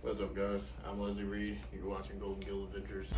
What's up, guys? I'm Leslie Reed. You're watching Golden Gill Adventures.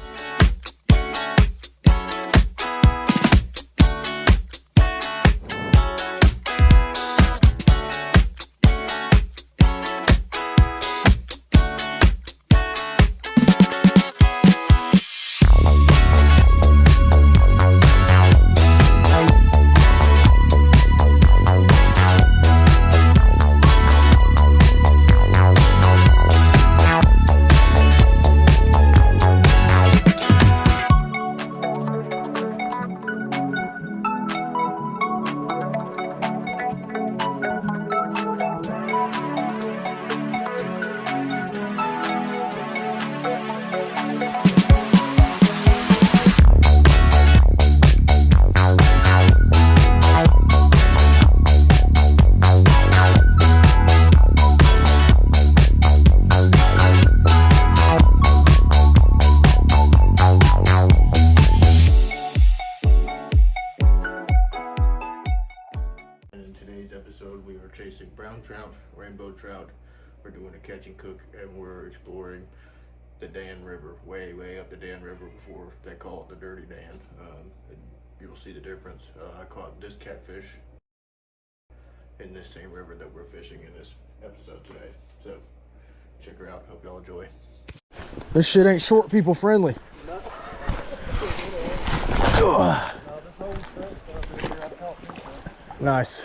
Episode, we are chasing brown trout, rainbow trout. We're doing a catch and cook, and we're exploring the Dan River, way up the Dan River before they call it the Dirty Dan. You'll see the difference. I caught this catfish in this same river that we're fishing in this episode today. So check her out. Hope y'all enjoy. This shit ain't short people friendly. Nice.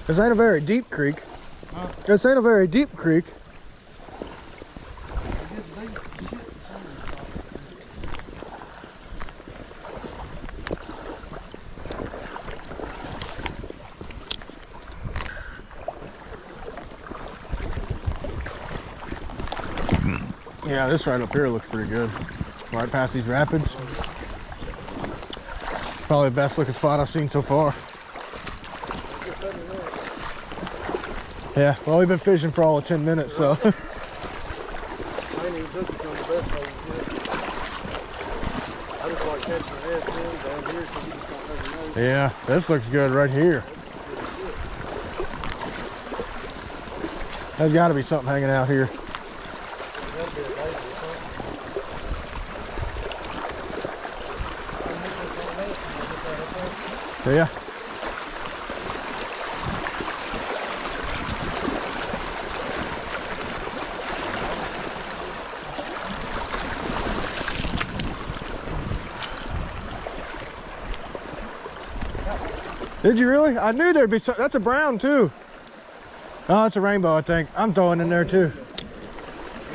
This ain't a very deep creek. Huh? This ain't a very deep creek. Yeah, this right up here looks pretty good. Right past these rapids. Probably the best looking spot I've seen so far. Yeah, well, we've been fishing for all of 10 minutes, so. I ain't even took it on the best hole we did. I just like catching the ass in down here because you just don't never know. Yeah, this looks good right here. There's got to be something hanging out here. That'd be a baby or something. Yeah. Did you really? I knew there'd be some. That's a brown too. Oh, it's a rainbow, I think. I'm throwing in there too.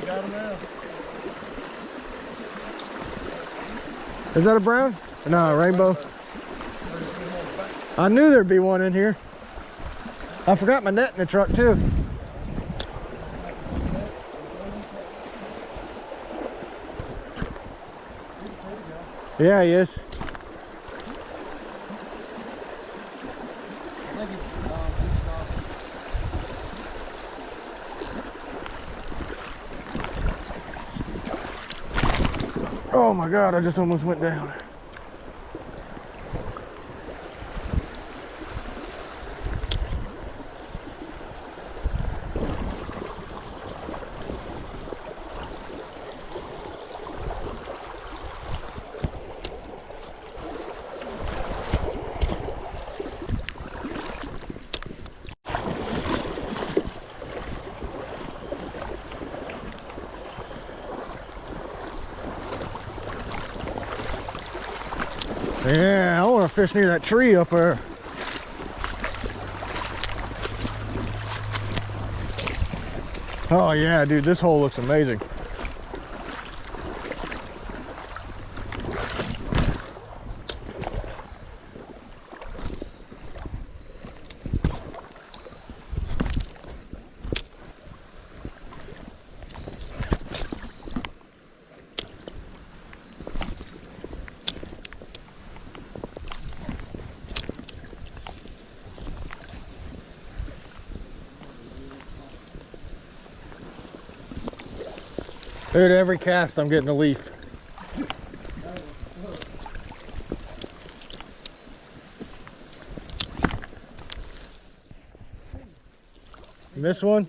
You got him now. Is that a brown? No, a rainbow. I knew there'd be one in here. I forgot my net in the truck too. Yeah, he is. Oh my God, I just almost went down. Yeah, I want to fish near that tree up there. Oh yeah, dude, this hole looks amazing. Dude, every cast I'm getting a leaf. You missed one?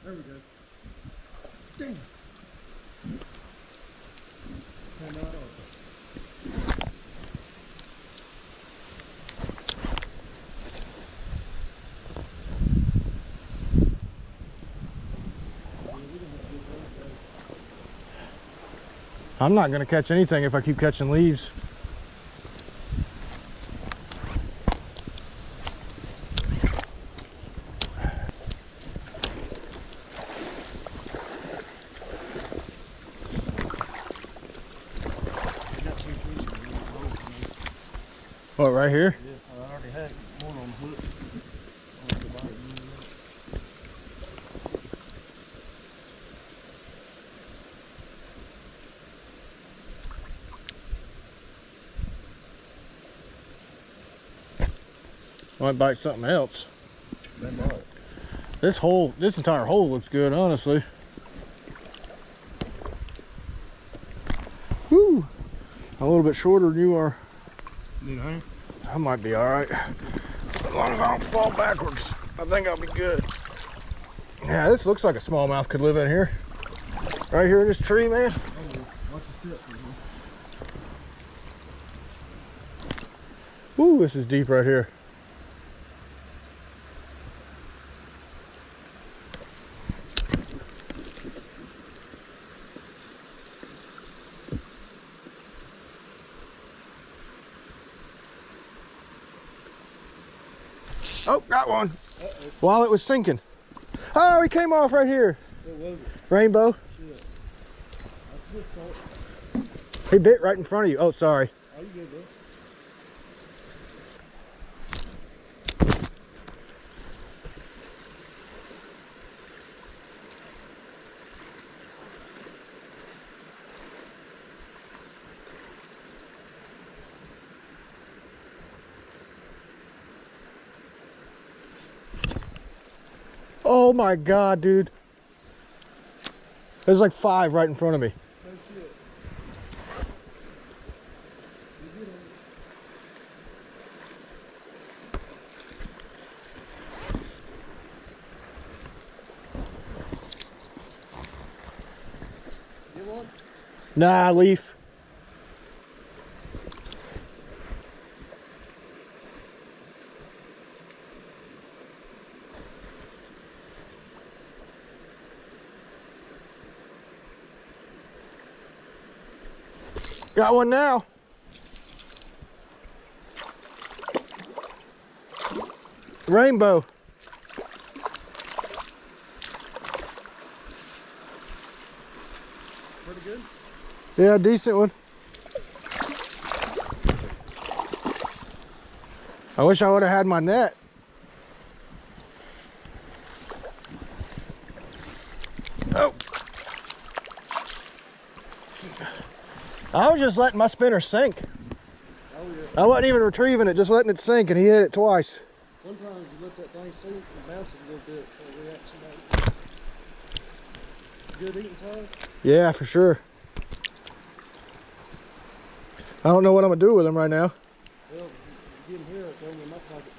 There we go. Dang. Came out of I'm not gonna catch anything if I keep catching leaves. What, right here? Yeah, I already had one on the hook. Might bite something else. They might. This entire hole looks good, honestly. Woo! A little bit shorter than you are. Need a hand? I might be all right. As long as I don't fall backwards, I think I'll be good. Yeah, this looks like a smallmouth could live in here. Right here in this tree, man. Oh, yeah. Watch your steps. Ooh, this is deep right here. Oh, got one. While it was sinking. Oh, he came off right here. What was it? Rainbow. Shit. That's good salt. He bit right in front of you. Oh, sorry. Oh, you good, bro? Oh my God, dude. There's like 5 right in front of me. No shit. You get it. Get one? Nah, leaf. Got one now. Rainbow. Pretty good? Yeah, decent one. I wish I would have had my net. Oh. I was just letting my spinner sink. Oh, yeah. I wasn't even retrieving it, just letting it sink, and he hit it twice. Sometimes you let that thing sink and bounce it a little bit for a reaction. Good eating size? Yeah, for sure. I don't know what I'm gonna do with him right now. Well, get him here, I'll throw him in my pocket.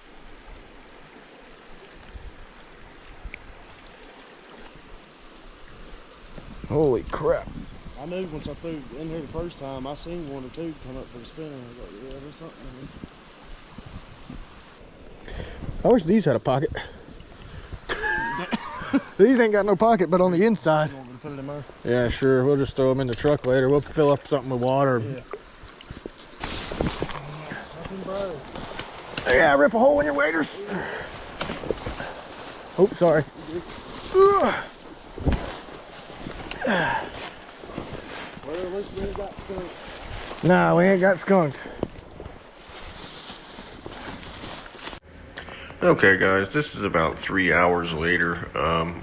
Holy crap. I knew once I threw in here the first time, I seen one or two come up for the spinner. I was like, yeah, there's something in here. I wish these had a pocket. These ain't got no pocket, but on the inside. You want me to put it in there? Yeah, sure. We'll just throw them in the truck later. We'll fill up something with water. Yeah. Nothing, bro. Yeah, rip a hole in your waders. Oh, sorry. Well, at least we ain't got skunk. Nah, we ain't got skunked. Okay guys, this is about 3 hours later.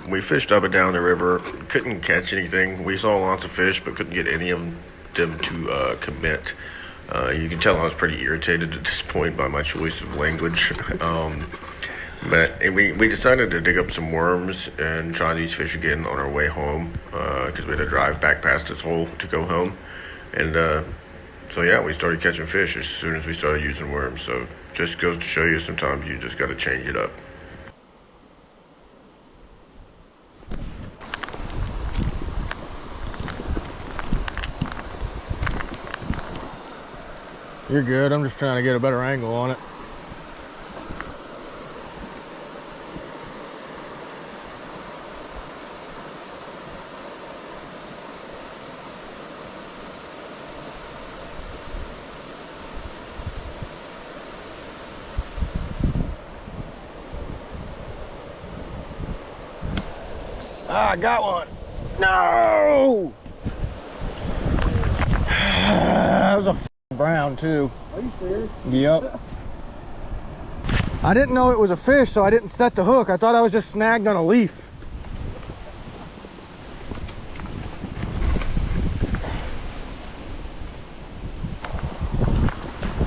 We fished up and down the river, couldn't catch anything. We saw lots of fish, but couldn't get any of them to commit. You can tell I was pretty irritated at this point by my choice of language. But we decided to dig up some worms and try these fish again on our way home because we had to drive back past this hole to go home. And so yeah, we started catching fish as soon as we started using worms. So just goes to show you sometimes you just got to change it up. You're good. I'm just trying to get a better angle on it. Ah, I got one. No! That was a brown too. Are you serious? Yep. I didn't know it was a fish, so I didn't set the hook. I thought I was just snagged on a leaf.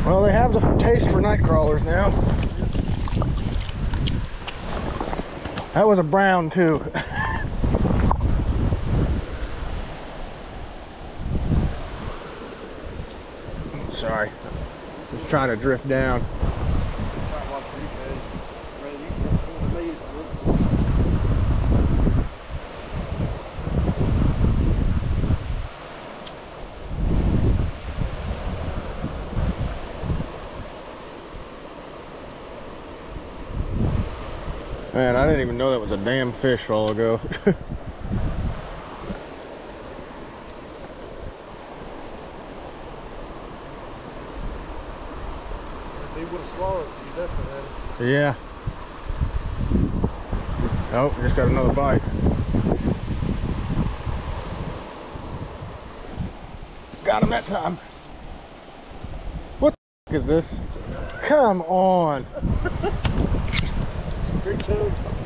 Well, they have the taste for night crawlers now. That was a brown too. Sorry. Just trying to drift down. Man, I didn't even know that was a damn fish a while ago. If he would have swallowed it, you definitely had it. Yeah. Oh, just got another bite. Got him that time. What the heck is this? Come on.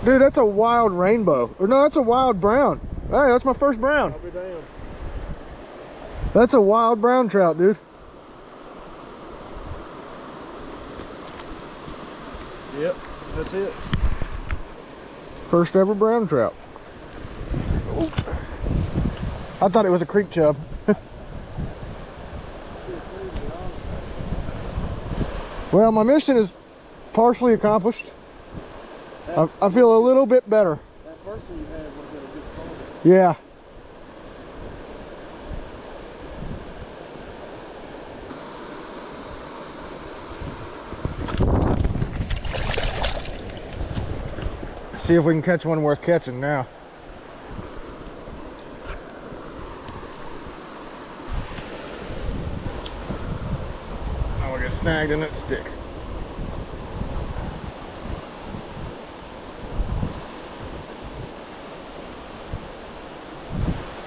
Dude, that's a wild rainbow. Or no, that's a wild brown. Hey, that's my first brown. I'll be damned. That's a wild brown trout, dude. Yep, that's it. First ever brown trout. Ooh. I thought it was a creek chub. Well, my mission is partially accomplished. I feel a little bit better. That first one you had would have been a good start. Yeah. See if we can catch one worth catching now. Oh, we get snagged in that stick.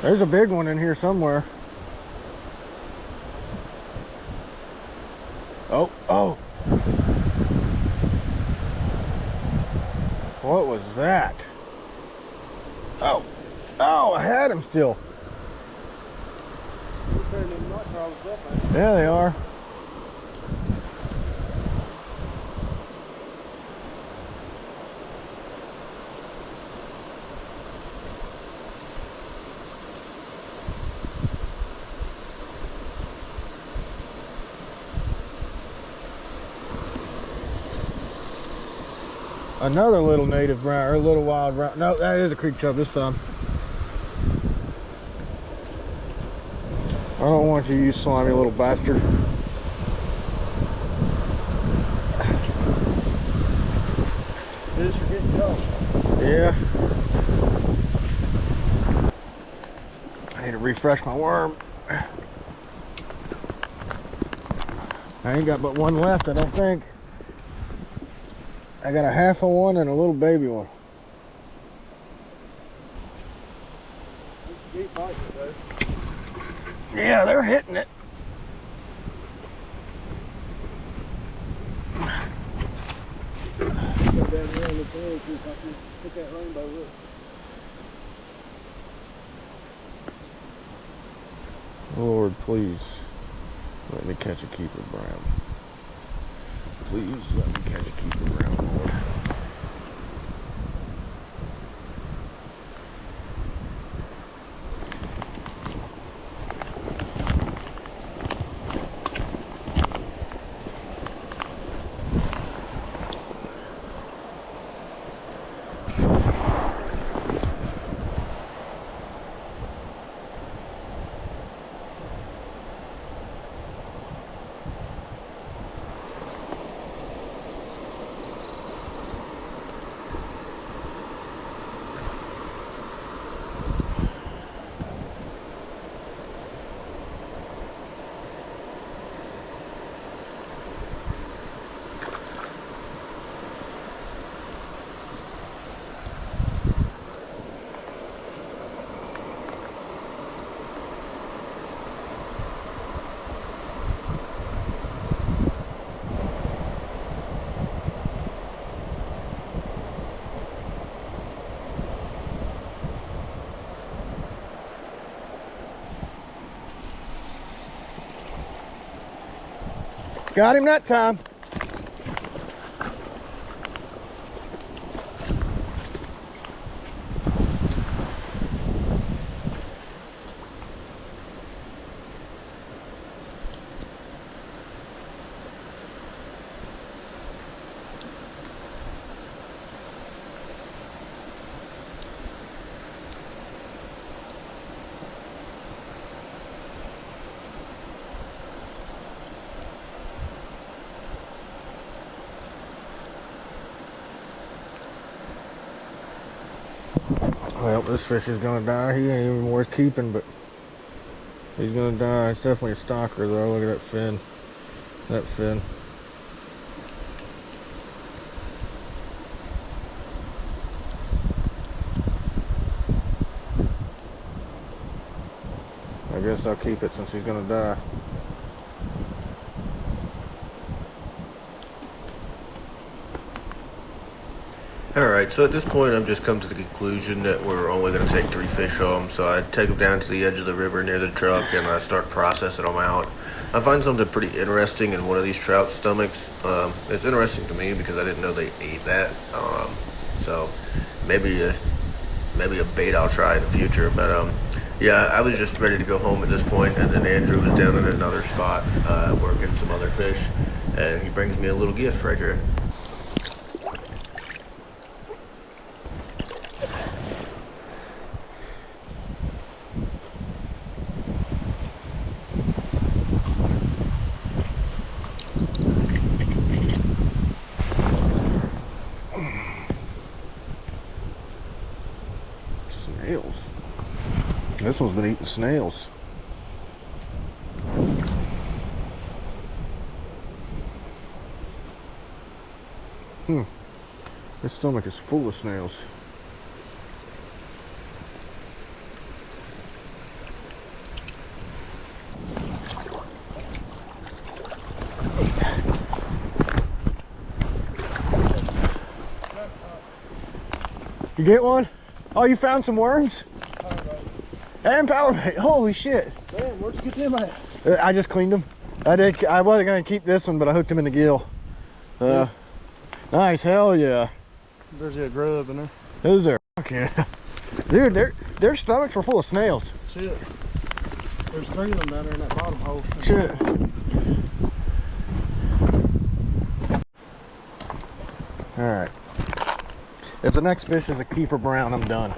There's a big one in here somewhere. Oh, oh. What was that? Oh, oh, I had him still. Yeah, they are. Another little native brown, or a little wild brown. No, that is a creek chub this time. I don't want you, you slimy little bastard. Fish are getting caught. Yeah. I need to refresh my worm. I ain't got but one left, I don't think. I got a half of one and a little baby one. Keep biting it, though. Yeah, they're hitting it. Go down here on this edge, see if I can pick that rainbow up. Lord, please let me catch a keeper brown. Please let me catch a keeper brown, Lord. Got him that time. Well, this fish is gonna die. He ain't even worth keeping, but he's gonna die. It's definitely a stalker though. Look at that fin. That fin. I guess I'll keep it since he's gonna die. Alright, so at this point I've just come to the conclusion that we're only going to take 3 fish home, so I take them down to the edge of the river near the truck and I start processing them out. I find something pretty interesting in one of these trout stomachs. It's interesting to me because I didn't know they ate that, so maybe a bait I'll try in the future, but yeah, I was just ready to go home at this point, and then Andrew was down in another spot working some other fish, and he brings me a little gift right here. Snails. This one's been eating snails. This stomach is full of snails. You get one? Oh, you found some worms? And power bait. Holy shit. Man, where'd you get them at? I just cleaned them. I wasn't gonna keep this one, but I hooked him in the gill. Nice, hell yeah. There's a grub in there. Who's there? Fuck yeah. Dude, their stomachs were full of snails. Shit. There's 3 of them down there in that bottom hole. Shit. Alright. If the next fish is a keeper brown, I'm done.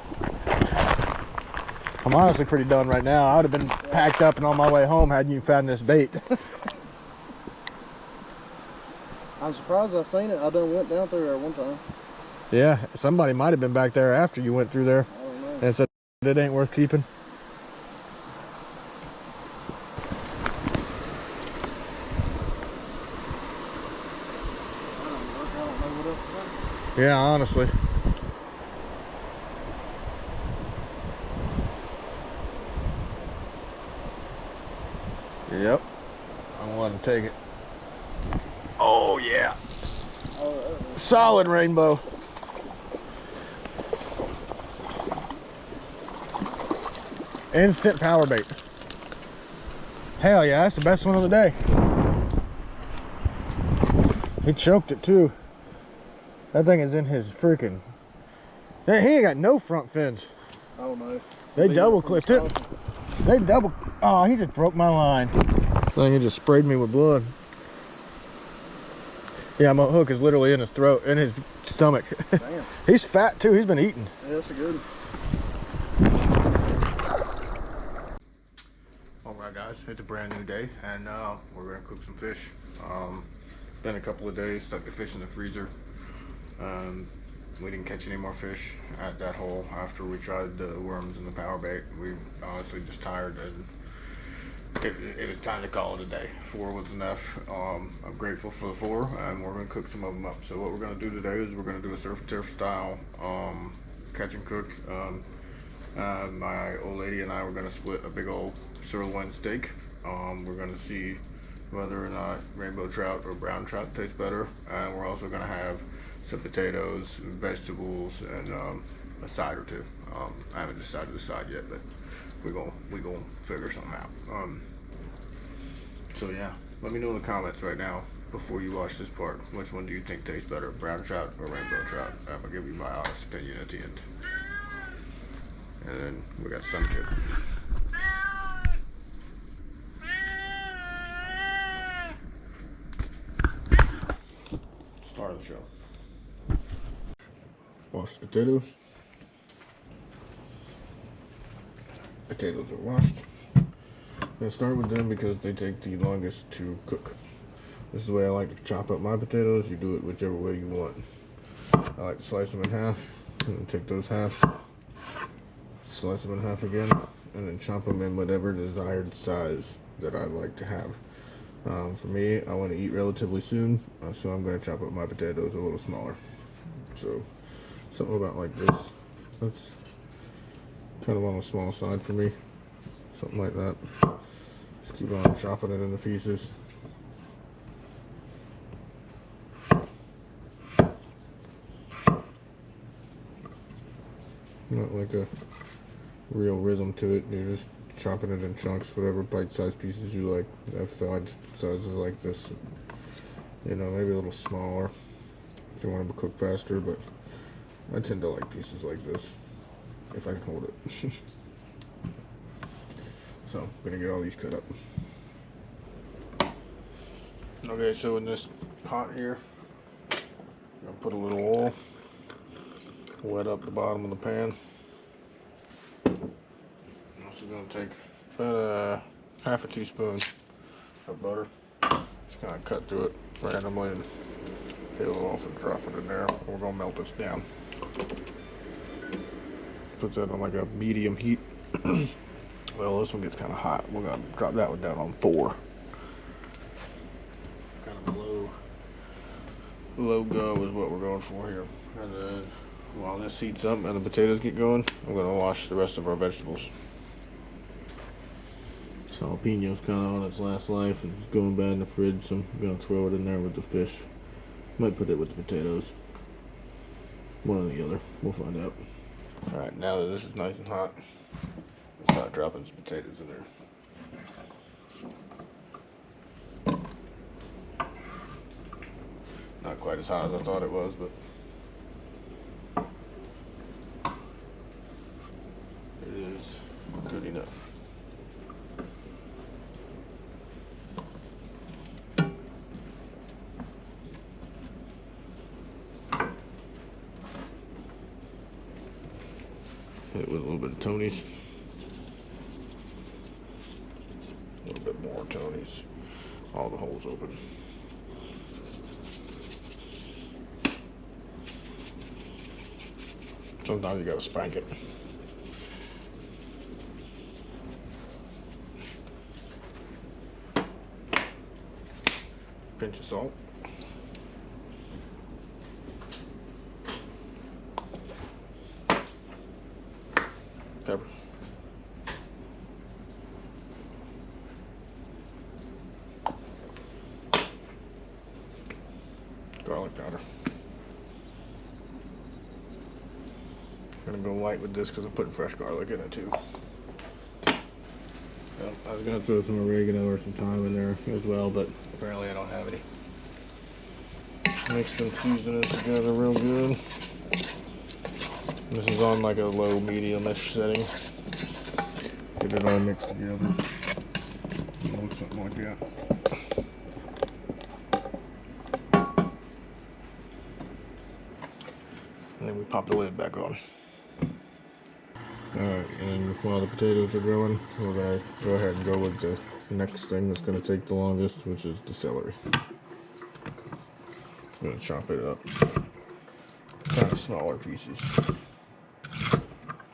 I'm honestly pretty done right now. I would have been packed up and on my way home had you found this bait. I'm surprised I seen it. I done went down through there one time. Yeah, somebody might have been back there after you went through there I don't know. and said it ain't worth keeping. I don't know what else to do. Yeah, honestly. Yep. I'm gonna let him take it. Oh yeah. Solid rainbow. Instant power bait. Hell yeah, that's the best one of the day. He choked it too. That thing is in his freaking... He ain't got no front fins. Oh no. They double clipped it. They double... Oh, he just broke my line. Thing, he just sprayed me with blood. Yeah, my hook is literally in his throat, in his stomach. Damn. He's fat too, he's been eating. Yeah, that's a good one. Alright guys, it's a brand new day and we're gonna cook some fish. It's been a couple of days, stuck the fish in the freezer. We didn't catch any more fish at that hole after we tried the worms and the power bait. We honestly just tired and it was time to call it a day. 4 was enough. I'm grateful for the 4 and we're gonna cook some of them up. So what we're gonna do today is we're gonna do a surf and turf style catch and cook. My old lady and I were gonna split a big old sirloin steak. We're gonna see whether or not rainbow trout or brown trout tastes better, and we're also gonna have some potatoes, vegetables, and a side or two. I haven't decided the side yet, but we gonna figure something out. So yeah, let me know in the comments right now before you watch this part, which one do you think tastes better, brown trout or rainbow trout? I'm gonna give you my honest opinion at the end. And then we got sun chip. Start of the show. Wash the potatoes. Potatoes are washed. I'm gonna start with them because they take the longest to cook. This is the way I like to chop up my potatoes. You do it whichever way you want. I like to slice them in half, and then take those halves, slice them in half again, and then chop them in whatever desired size that I like to have. For me, I want to eat relatively soon, so I'm going to chop up my potatoes a little smaller. So, something about like this. That's kind of on the small side for me. Something like that. Just keep on chopping it into pieces. Not like a real rhythm to it. You're just chopping it in chunks, whatever bite-sized pieces you like. I've tried sizes like this, you know, maybe a little smaller if you want them to cook faster, but I tend to like pieces like this if I can hold it. So I'm gonna get all these cut up. Okay, so in this pot here, I'm gonna put a little oil, wet up the bottom of the pan. I'm also gonna take about half a teaspoon of butter. Just kind of cut through it randomly and peel it off and drop it in there. We're gonna melt this down. Put that on like a medium heat. Well, this one gets kind of hot. We're gonna drop that one down on 4. Kind of low go is what we're going for here. And then while this heats up and the potatoes get going, I'm gonna wash the rest of our vegetables. This jalapeno's kind of on its last life. It's going bad in the fridge, so I'm gonna throw it in there with the fish. Might put it with the potatoes. One or the other. We'll find out. Alright, now that this is nice and hot, let's start dropping some potatoes in there. Not quite as hot as I thought it was, but it is good enough. Hit it with a little bit of Tony's. A little bit more Tony's. All the holes open. Sometimes you gotta spank it. Pinch of salt. Pepper. Garlic powder. I'm gonna go light with this because I'm putting fresh garlic in it too. Well, I was gonna throw some oregano or some thyme in there as well, but apparently I don't have any. Mix them seasonings together real good. This is on like a low medium-ish setting. Get it all mixed together. It'll look something like that. And then we pop the lid back on. Alright, and while the potatoes are growing, we're going to go ahead and go with the next thing that's going to take the longest, which is the celery. I'm going to chop it up kind of smaller pieces.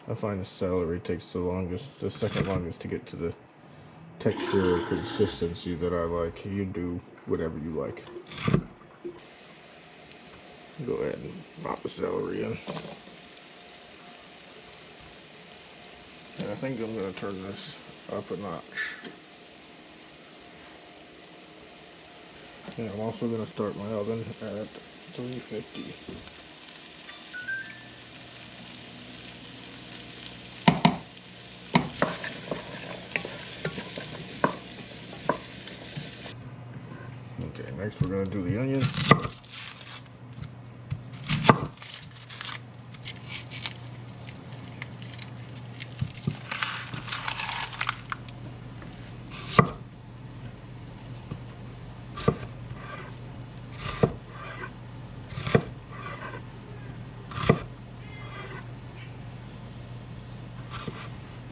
I find the celery takes the longest, the second longest to get to the texture or consistency that I like. You do whatever you like. Go ahead and pop the celery in. And I think I'm going to turn this up a notch. And I'm also going to start my oven at 350. Okay, Next, we're gonna do the onion.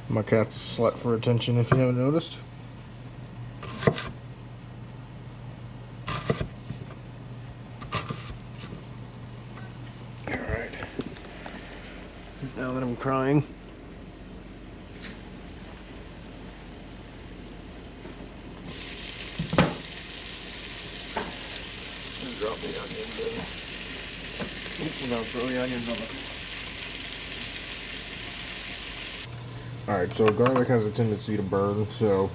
My cat's a slut for attention, if you haven't noticed. Alright. Now that I'm crying, just drop the onions in. And I'll throw the onions on the. Alright, so garlic has a tendency to burn, so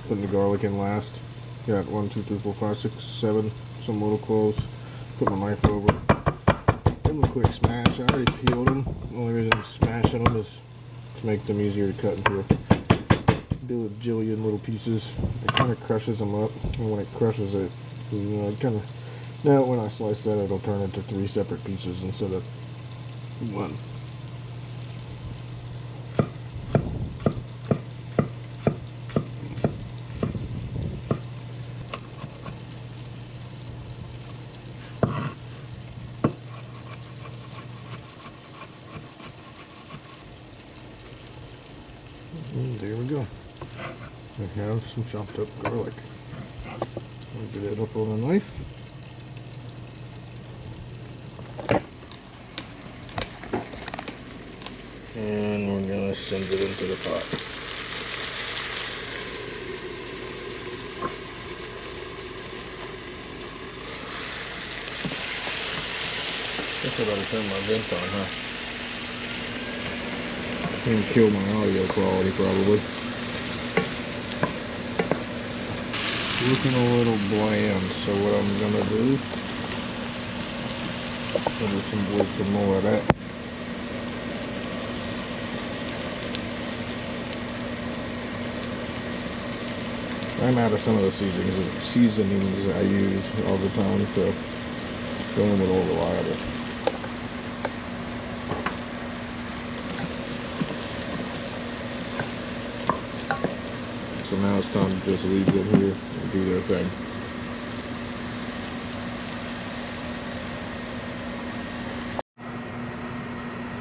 putting the garlic in last. Got 1, 2, 3, 4, 5, 6, 7, some little cloves. Put my knife over. Give them a quick smash. I already peeled them. The only reason I'm smashing them is to make them easier to cut into a bajillion little pieces. It kind of crushes them up, and when it crushes it, you know, it kind of. Now when I slice that, it'll turn into 3 separate pieces instead of 1. And there we go. I have some chopped up garlic. I'll get it up on a knife. And we're gonna send it into the pot. Guess I better turn my vents on, huh? And kill my audio quality probably. Looking a little bland, so what I'm gonna do, I'll do some more of that. I'm out of some of the seasonings I use all the time, so going with all reliable. So now it's time to just leave them here and do their thing.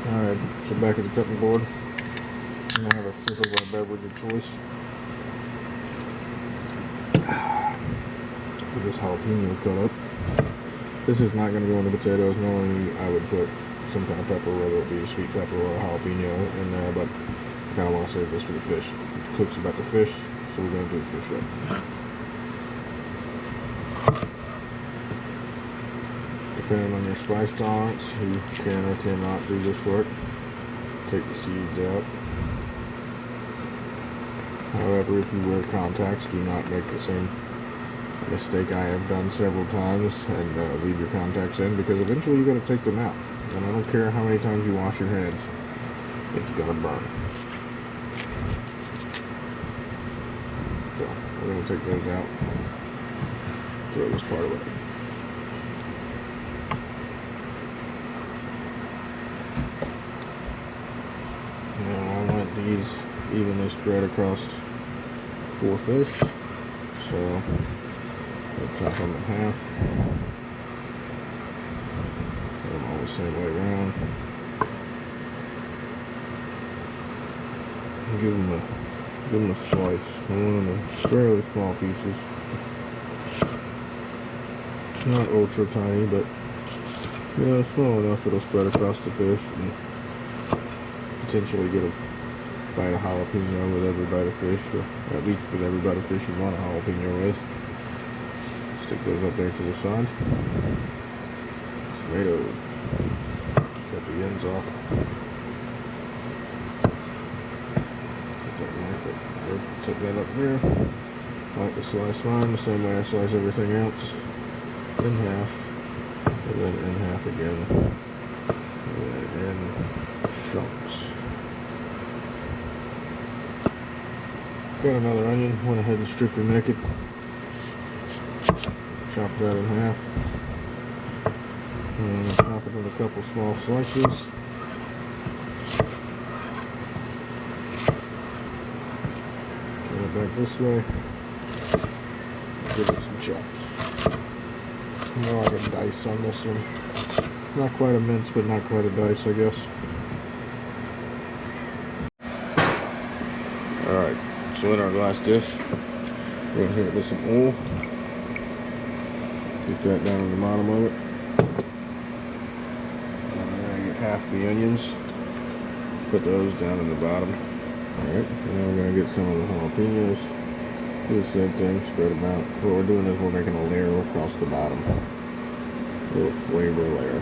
Alright, so back at the cutting board. I'm gonna have a sip of my beverage of choice. With this jalapeno cut up. This is not gonna go in the potatoes. Normally I would put some kind of pepper, whether it be a sweet pepper or a jalapeno in there, but I kinda wanna save this for the fish. It cooks about the fish. So we're going to do the fish up. Depending on your spice tolerance, you can or cannot do this part. Take the seeds out. However, if you wear contacts, do not make the same mistake I have done several times and leave your contacts in, because eventually you got to take them out. And I don't care how many times you wash your hands, it's going to burn. So we're going to take those out, throw this part away. Now I want these evenly spread across 4 fish, so we'll chop them in half, put them all the same way around, and give them a slice. I want them in fairly small pieces. Not ultra tiny, but small enough it'll spread across the fish and potentially get a bite of jalapeno with every bite of fish, or at least with every bite of fish you want a jalapeno with. Stick those up there to the side. Tomatoes. Cut the ends off. Set that up there. I like to slice mine the same way I slice everything else. In half. And then in half again. And then in chunks. Got another onion. Went ahead and stripped her naked. Chop that in half. And chop it in a couple small slices. Turn it back this way. Give it some chops. More like a dice on this one. Not quite a mince, but not quite a dice, I guess. Alright, so in our last dish, we're going to hit it with some oil. Get that down on the bottom of it. And we're going to get half the onions. Put those down in the bottom. Alright, now we're going to get some of the jalapenos. Do the same thing, spread them out. What we're doing is we're making a layer across the bottom. A little flavor layer.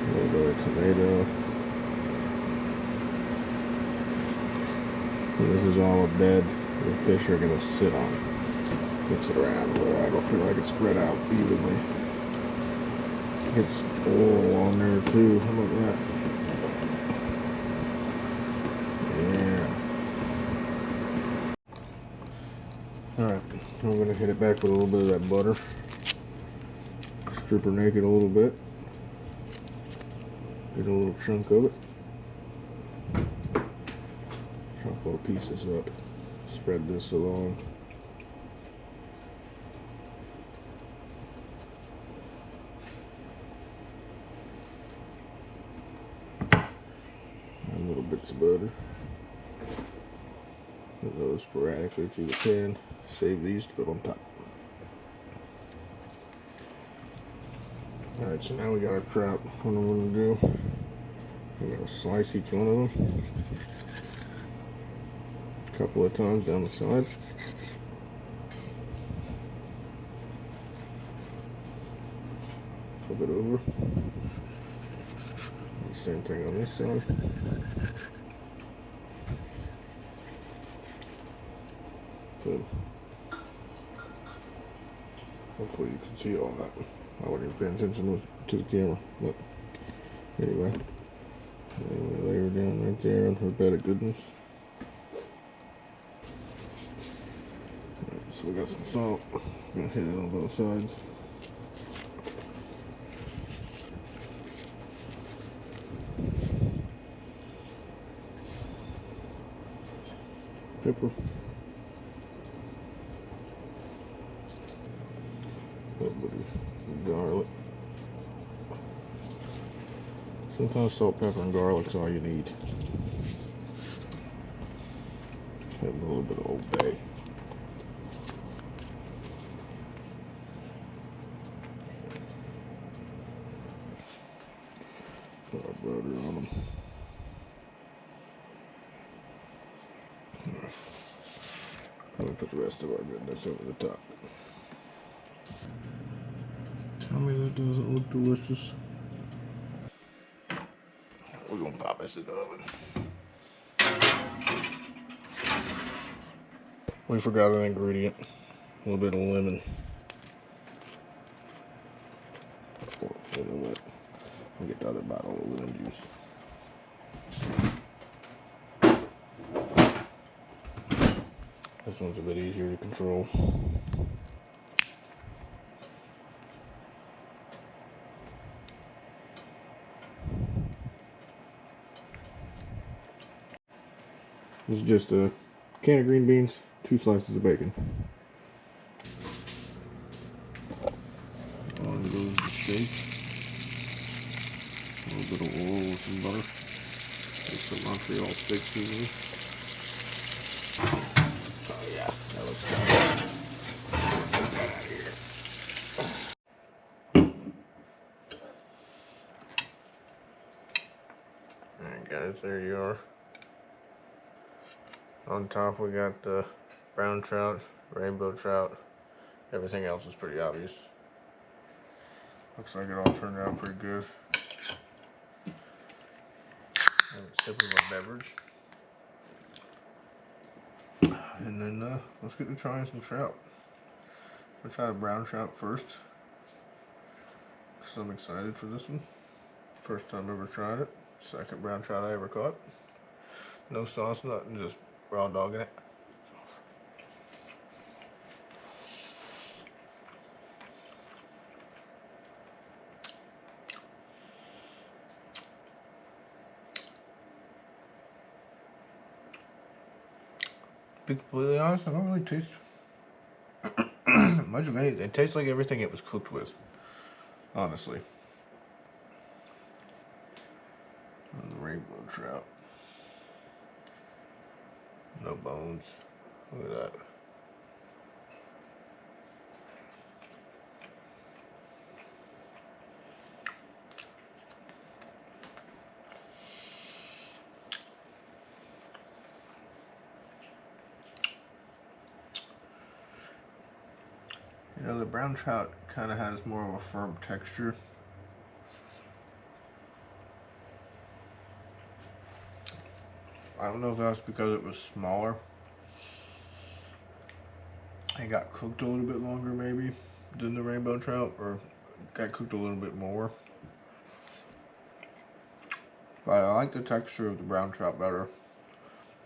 A little bit of tomato. And this is all a bed the fish are going to sit on. Mix it around where I don't feel like it's spread out evenly. Gets oil on there too. How about that? Yeah. Alright, I'm going to hit it back with a little bit of that butter. Strip her naked a little bit. Get a little chunk of it. Chop little pieces up. Spread this along. And little bits of butter. Put those sporadically through the pan. Save these to put on top. Alright, so now we got our trout. What I'm going to do, we're going to slice each one of them a couple of times down the side. Flip it over. The same thing on this side. Good. Hopefully you can see all that. I wasn't even paying attention to the camera, but anyway. Lay her down right there on her bed of goodness. Right, so we got some salt. I'm gonna hit it on both sides. Pepper. A little bit of garlic. Sometimes salt, pepper, and garlic's all you need. Have a little bit of Old Bay. Put our butter on them. Let me put the rest of our goodness over the top. Tell me that doesn't look delicious. We're gonna pop this in the oven. We forgot an ingredient. A little bit of lemon. Oh, you know what? I'll get the other bottle of lemon juice. This one's a bit easier to control. This is just a can of green beans, 2 slices of bacon. On goes the steak. A little bit of oil with some butter. Get some Montreal steak seasoning. Oh yeah, that looks good. Get that out of here. Alright guys, there you are. On top we got the brown trout, rainbow trout. Everything else is pretty obvious. Looks like it all turned out pretty good. Sip of a beverage. And then let's get to trying some trout. We'll try the brown trout first, because I'm excited for this one. First time I ever tried it. Second brown trout I ever caught. No sauce, nothing, just raw dogging it. be completely honest, I don't really taste much of anything. It tastes like everything it was cooked with. Honestly. And the rainbow trout. No bones. Look at that. You know, the brown trout kind of has more of a firm texture. I don't know if that's because it was smaller. It got cooked a little bit longer maybe than the rainbow trout, or got cooked a little bit more. But I like the texture of the brown trout better.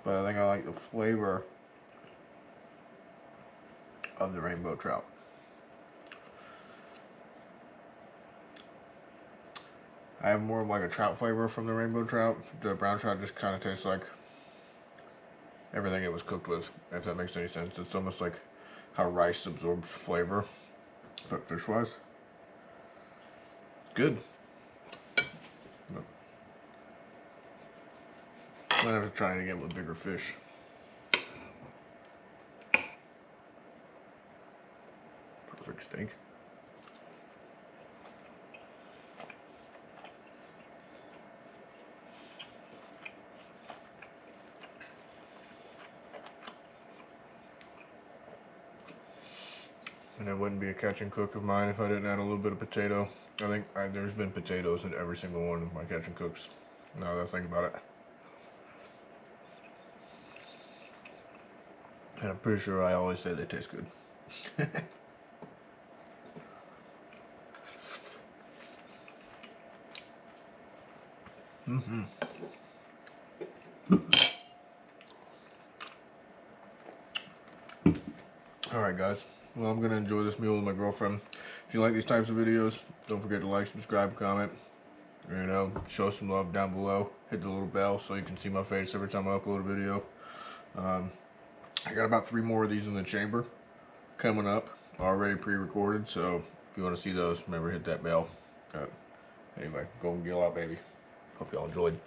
But I think I like the flavor of the rainbow trout. I have more of like a trout flavor from the rainbow trout. The brown trout just kind of tastes like everything it was cooked with, if that makes any sense. It's almost like how rice absorbs flavor, but fish-wise, it's good. I'm gonna have to try it again with bigger fish. Perfect steak. And it wouldn't be a catch and cook of mine if I didn't add a little bit of potato. I think there's been potatoes in every single one of my catch and cooks, now that I think about it. And I'm pretty sure I always say they taste good. Alright guys, well, I'm going to enjoy this meal with my girlfriend. If you like these types of videos, don't forget to like, subscribe, comment, you know, show some love down below. Hit the little bell so you can see my face every time I upload a video. I got about 3 more of these in the chamber coming up, already pre-recorded, so if you want to see those, remember hit that bell. Anyway, go and get out, baby. Hope y'all enjoyed.